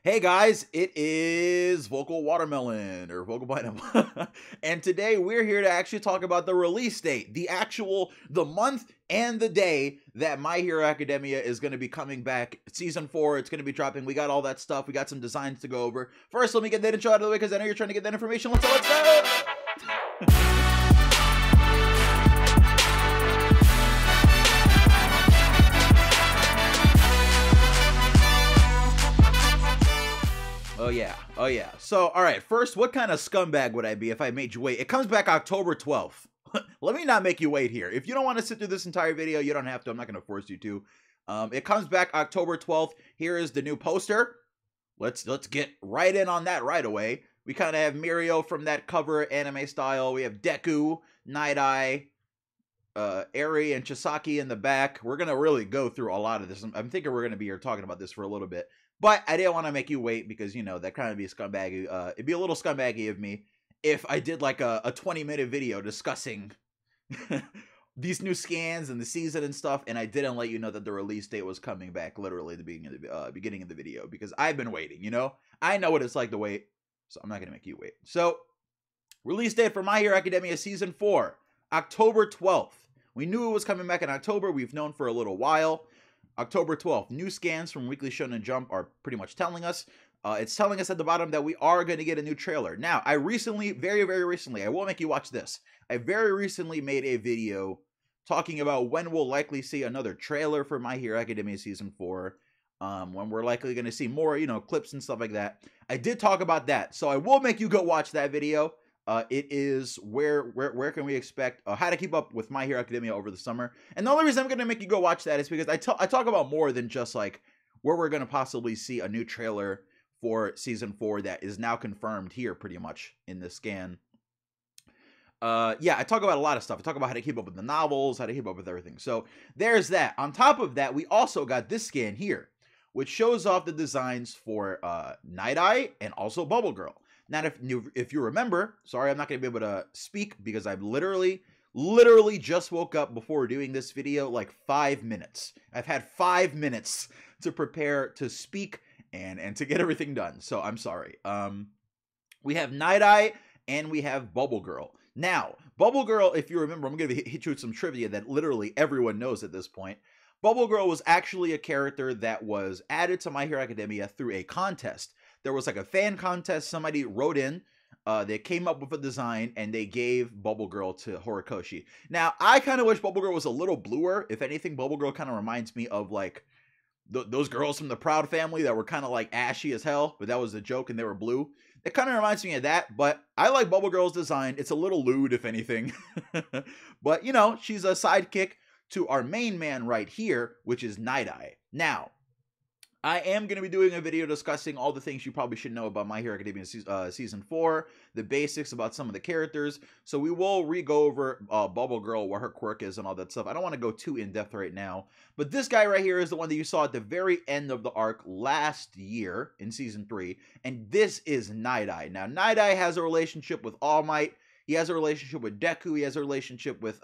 Hey guys, it is Vocal Watermelon or Vocal Pineapple. And today we're here to actually talk about the release date, the month and the day that My Hero Academia is going to be coming back. Season 4, it's going to be dropping. We got all that stuff. We got some designs to go over. First, let me get that intro out of the way because I know you're trying to get that information. Let's go! Oh yeah. So, all right, first, what kind of scumbag would I be if I made you wait? It comes back October 12th. Let me not make you wait here. If you don't want to sit through this entire video, you don't have to. I'm not going to force you to. It comes back October 12th. Here is the new poster. Let's get right in on that right away. We kind of have Mirio from that cover anime style. We have Deku, Nighteye, Eri, and Chisaki in the back. We're going to really go through a lot of this. I'm thinking we're going to be here talking about this for a little bit. But I didn't want to make you wait because, you know, that kind of be scumbaggy. It'd be a little scumbaggy of me if I did like a 20-minute video discussing these new scans and the season and stuff, and I didn't let you know that the release date was coming back literally at the beginning of the video because I've been waiting, you know? I know what it's like to wait, so I'm not going to make you wait. So, release date for My Hero Academia Season 4, October 12th. We knew it was coming back in October. We've known for a little while. October 12th, new scans from Weekly Shonen Jump are pretty much telling us. It's telling us at the bottom that we are going to get a new trailer. Now, I recently, very recently, I will make you watch this. I very recently made a video talking about when we'll likely see another trailer for My Hero Academia Season 4. When we're likely going to see more, you know, clips and stuff like that. I did talk about that, so I will make you go watch that video. It is where can we expect how to keep up with My Hero Academia over the summer. And the only reason I'm going to make you go watch that is because I talk about more than just like where we're going to possibly see a new trailer for Season 4 that is now confirmed here pretty much in the scan. Yeah, I talk about a lot of stuff. I talk about how to keep up with the novels, how to keep up with everything. So there's that. On top of that, we also got this scan here, which shows off the designs for Nighteye and also Bubblegirl. Now, if you remember, sorry, I'm not going to be able to speak because I've literally just woke up before doing this video like 5 minutes. I've had 5 minutes to prepare to speak and to get everything done. So I'm sorry. We have Nighteye and we have Bubblegirl. Now, Bubblegirl, if you remember, I'm going to hit you with some trivia that literally everyone knows at this point. Bubblegirl was actually a character that was added to My Hero Academia through a contest. There was like a fan contest. Somebody wrote in. They came up with a design and they gave Bubblegirl to Horikoshi. Now, I kind of wish Bubblegirl was a little bluer. If anything, Bubblegirl kind of reminds me of like those girls from the Proud Family that were kind of like ashy as hell, but that was a joke and they were blue. It kind of reminds me of that, but I like Bubblegirl's design. It's a little lewd, if anything. But, you know, she's a sidekick to our main man right here, which is Nighteye. Now, I am going to be doing a video discussing all the things you probably should know about My Hero Academia Season 4, the basics about some of the characters. So we will re-go over Bubblegirl, what her quirk is and all that stuff. I don't want to go too in-depth right now. But this guy right here is the one that you saw at the very end of the arc last year in Season 3. And this is Nighteye. Now, Nighteye has a relationship with All Might. He has a relationship with Deku. He has a relationship with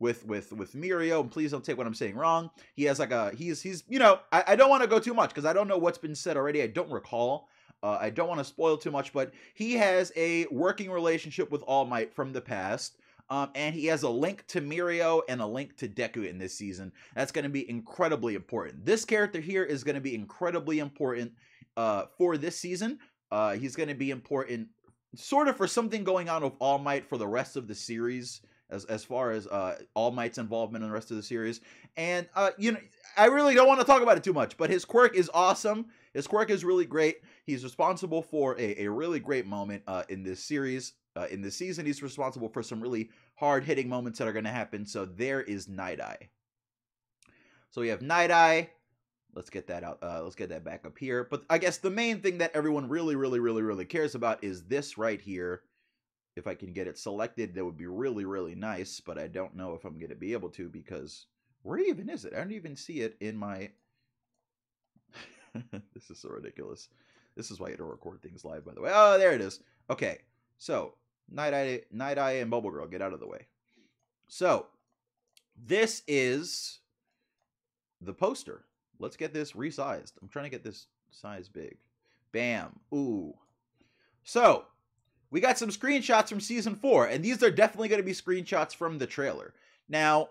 Mirio, and please don't take what I'm saying wrong. He has like he's you know, I don't want to go too much because I don't know what's been said already. I don't recall. I don't want to spoil too much, but he has a working relationship with All Might from the past. And he has a link to Mirio and a link to Deku in this season. That's going to be incredibly important. This character here is going to be incredibly important for this season. He's going to be important sort of for something going on with All Might for the rest of the series. As far as All Might's involvement in the rest of the series. And, you know, I really don't want to talk about it too much, but his quirk is awesome. His quirk is really great. He's responsible for a really great moment in this series. In this season, he's responsible for some really hard-hitting moments that are going to happen. So there is Nighteye. So we have Nighteye. Let's get that out. Let's get that back up here. But I guess the main thing that everyone really cares about is this right here. If I can get it selected, that would be really nice, but I don't know if I'm going to be able to because where even is it? I don't even see it in my... This is so ridiculous. This is why you don't record things live, by the way. Oh, there it is. Okay, so Nighteye and Bubblegirl, get out of the way. So, this is the poster. Let's get this resized. I'm trying to get this size big. Bam. Ooh. So, we got some screenshots from Season 4, and these are definitely going to be screenshots from the trailer. Now,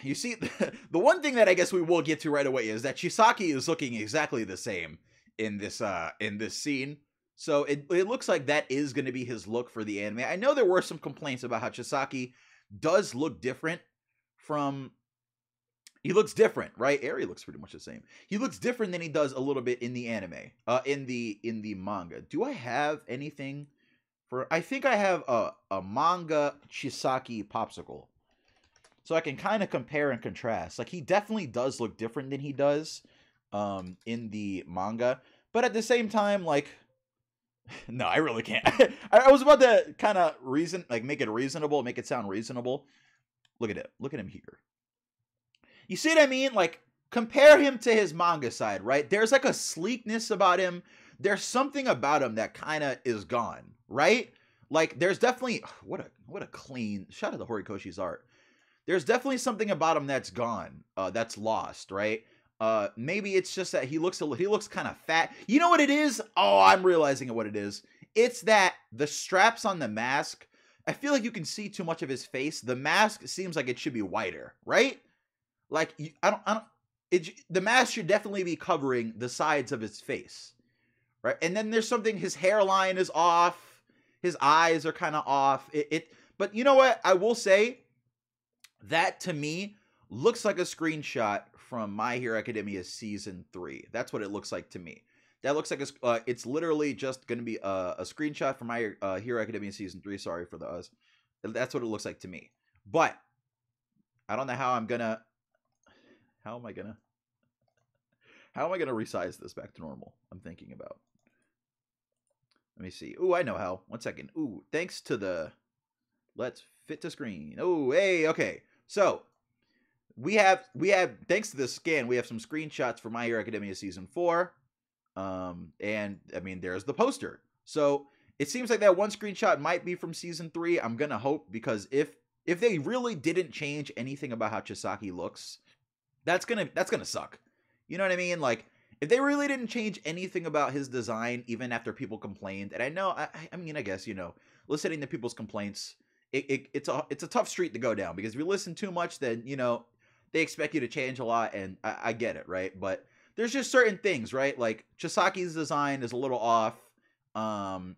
you see, the one thing that I guess we will get to right away is that Chisaki is looking exactly the same in this scene. So it looks like that is going to be his look for the anime. I know there were some complaints about how Chisaki does look different from... He looks different, right? Eri looks pretty much the same. He looks different than he does a little bit in the anime, in the manga. Do I have anything for... I think I have a manga Chisaki popsicle. So I can kind of compare and contrast. Like, he definitely does look different than he does in the manga. But at the same time, like... No, I really can't. I was about to kind of make it reasonable, make it sound reasonable. Look at it. Look at him here. You see what I mean? Like, compare him to his manga side, right? There's like a sleekness about him. There's something about him that kind of is gone, right? Like, there's definitely... What a clean... Shout out to Horikoshi's art. There's definitely something about him that's gone, that's lost, right? Maybe it's just that he looks kind of fat. You know what it is? Oh, I'm realizing what it is. It's that the straps on the mask, I feel like you can see too much of his face. The mask seems like it should be wider, right? Like, the mask should definitely be covering the sides of his face, right? And then there's something, his hairline is off, his eyes are kind of off. But you know what? I will say that to me looks like a screenshot from My Hero Academia Season 3. That's what it looks like to me. That looks like it's literally just going to be a screenshot from My Hero Academia Season 3. Sorry for the us. That's what it looks like to me. But I don't know how I'm gonna... How am I gonna resize this back to normal? I'm thinking about. Let me see. Ooh, I know how. 1 second. Ooh, thanks to the... Let's fit to screen. Oh, hey, okay. So, we have, thanks to this scan, we have some screenshots for My Hero Academia Season 4. And, I mean, there's the poster. So, it seems like that one screenshot might be from Season 3. I'm gonna hope, because if they really didn't change anything about how Chisaki looks, that's gonna suck. You know what I mean? Like, if they really didn't change anything about his design, even after people complained, and I know, I mean, I guess, you know, listening to people's complaints, it's a tough street to go down, because if you listen too much, then, you know, they expect you to change a lot, and I get it, right? But there's just certain things, right? Like, Chisaki's design is a little off, and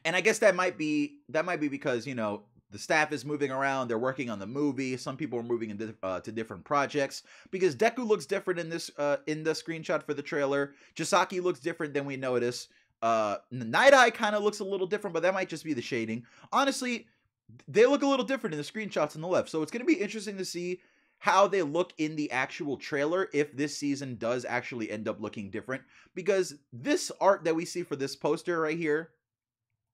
I guess that might be because, you know, the staff is moving around. They're working on the movie. Some people are moving to different projects, because Deku looks different in this in the screenshot for the trailer. Chisaki looks different than we notice. Nighteye kind of looks a little different, but that might just be the shading. Honestly, they look a little different in the screenshots on the left. So it's going to be interesting to see how they look in the actual trailer, if this season does actually end up looking different. Because this art that we see for this poster right here,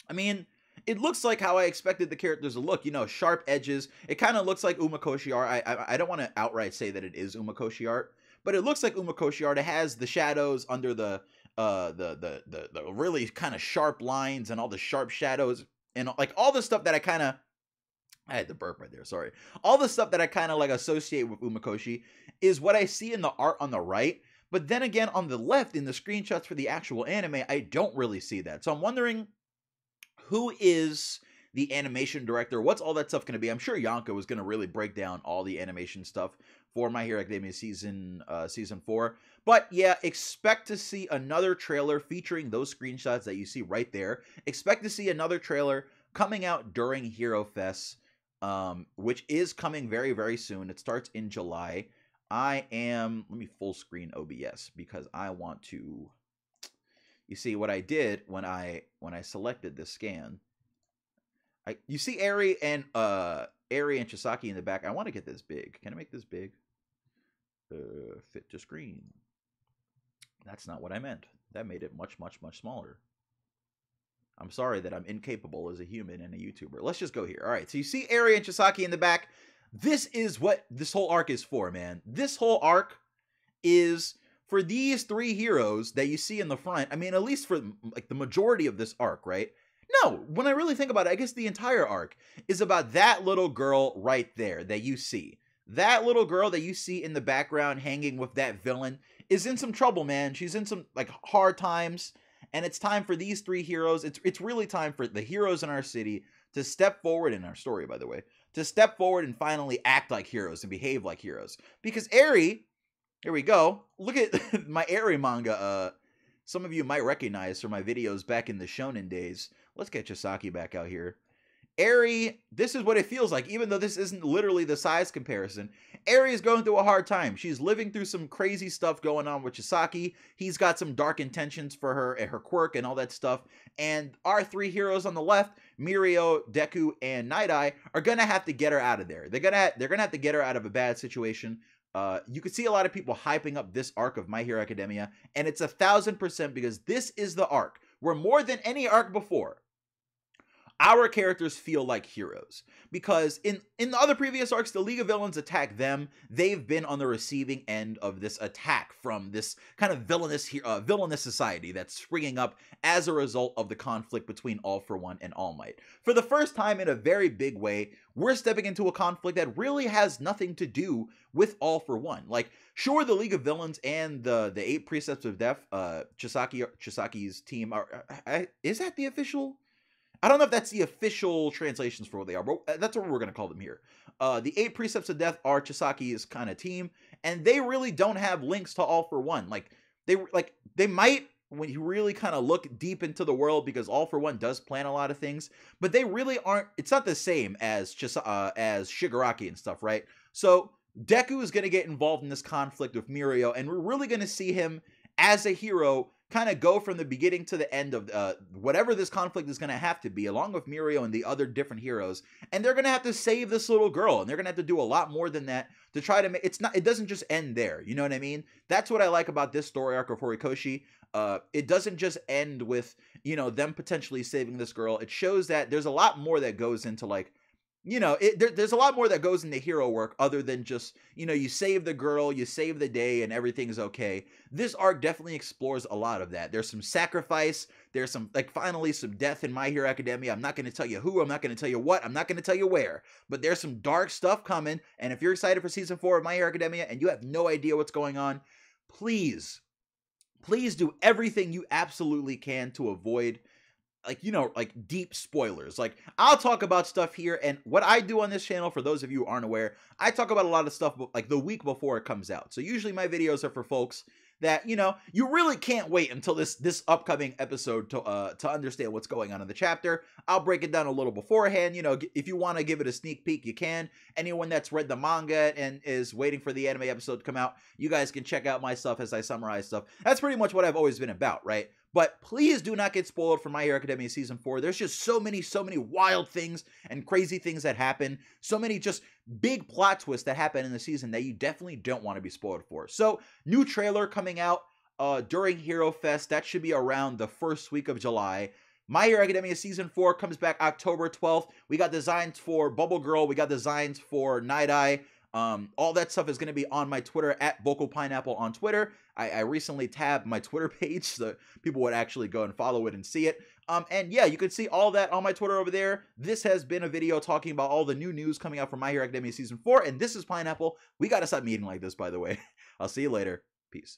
I mean, it looks like how I expected the characters to look, you know, sharp edges. It kind of looks like Umakoshi art. I don't want to outright say that it is Umakoshi art, but it looks like Umakoshi art. It has the shadows under the really kind of sharp lines and all the sharp shadows and like all the stuff that I had to burp right there, sorry. All the stuff that I kind of like associate with Umakoshi is what I see in the art on the right. But then again, on the left, in the screenshots for the actual anime, I don't really see that. So I'm wondering, who is the animation director? What's all that stuff going to be? I'm sure Yonko is going to really break down all the animation stuff for My Hero Academia Season 4. But yeah, expect to see another trailer featuring those screenshots that you see right there. Expect to see another trailer coming out during Hero Fest, which is coming very, very soon. It starts in July. Let me full screen OBS because I want to... You see what I did when I selected this scan. You see Eri and Chisaki in the back. I want to get this big. Can I make this big? Fit to screen. That's not what I meant. That made it much, much, much smaller. I'm sorry that I'm incapable as a human and a YouTuber. Let's just go here. All right. So you see Eri and Chisaki in the back. This is what this whole arc is for, man. This whole arc is for these three heroes that you see in the front. I mean, at least for like the majority of this arc, right? No, when I really think about it, I guess the entire arc is about that little girl right there that you see. That little girl that you see in the background hanging with that villain is in some trouble, man. She's in some like hard times, and it's time for these three heroes. It's really time for the heroes in our city to step forward, in our story, by the way, to step forward and finally act like heroes and behave like heroes. Because Eri, here we go. Look at my Eri manga. Some of you might recognize from my videos back in the shonen days. Let's get Chisaki back out here. Eri, this is what it feels like, even though this isn't literally the size comparison. Eri is going through a hard time. She's living through some crazy stuff going on with Chisaki. He's got some dark intentions for her and her quirk and all that stuff. And our three heroes on the left, Mirio, Deku, and Nighteye, are gonna have to get her out of there. They're gonna have to get her out of a bad situation. You could see a lot of people hyping up this arc of My Hero Academia, and it's 1000% because this is the arc where, more than any arc before, our characters feel like heroes. Because in the other previous arcs, the League of Villains attack them. They've been on the receiving end of this attack from this kind of villainous society that's springing up as a result of the conflict between All For One and All Might. For the first time in a very big way, we're stepping into a conflict that really has nothing to do with All For One. Like, sure, the League of Villains and the 8 Precepts of Death, Chisaki's team is that the official? I don't know if that's the official translations for what they are, but that's what we're going to call them here. The 8 Precepts of Death are Chisaki's kind of team, and they really don't have links to All For One. Like, they might when you really kind of look deep into the world, because All For One does plan a lot of things, but they really aren't. It's not the same as Shigaraki and stuff, right? So Deku is going to get involved in this conflict with Mirio, and we're really going to see him as a hero kind of go from the beginning to the end of whatever this conflict is going to have to be, along with Mirio and the other different heroes. And they're going to have to save this little girl, and they're going to have to do a lot more than that to try to make it doesn't just end there. You know what I mean? That's what I like about this story arc of Horikoshi. It doesn't just end with, them potentially saving this girl. It shows that there's a lot more that goes into, like, there's a lot more that goes into hero work other than just, you save the girl, you save the day, and everything's okay. This arc definitely explores a lot of that. There's some sacrifice. There's some, finally some death in My Hero Academia. I'm not going to tell you who. I'm not going to tell you what. I'm not going to tell you where. But there's some dark stuff coming. And if you're excited for Season 4 of My Hero Academia and you have no idea what's going on, please do everything you absolutely can to avoid deep spoilers. Like, I'll talk about stuff here, and what I do on this channel, for those of you who aren't aware, I talk about a lot of stuff like the week before it comes out. So usually my videos are for folks that, you really can't wait until this upcoming episode to understand what's going on in the chapter. I'll break it down a little beforehand. If you want to give it a sneak peek, you can. Anyone that's read the manga and is waiting for the anime episode to come out, you guys can check out my stuff as I summarize stuff. That's pretty much what I've always been about, right? But please do not get spoiled for My Hero Academia Season 4. There's just so many wild things and crazy things that happen. So many just big plot twists that happen in the season that you definitely don't want to be spoiled for. So, new trailer coming out during Hero Fest. That should be around the first week of July. My Hero Academia Season 4 comes back October 12th. We got designs for Bubblegirl. We got designs for Nighteye. All that stuff is going to be on my Twitter, at Vocal Pineapple on Twitter. I recently tabbed my Twitter page so people would actually go and follow it and see it. And yeah, you can see all that on my Twitter over there. This has been a video talking about all the new news coming out from My Hero Academia Season 4, and this is Pineapple. We got to stop meeting like this, by the way. I'll see you later. Peace.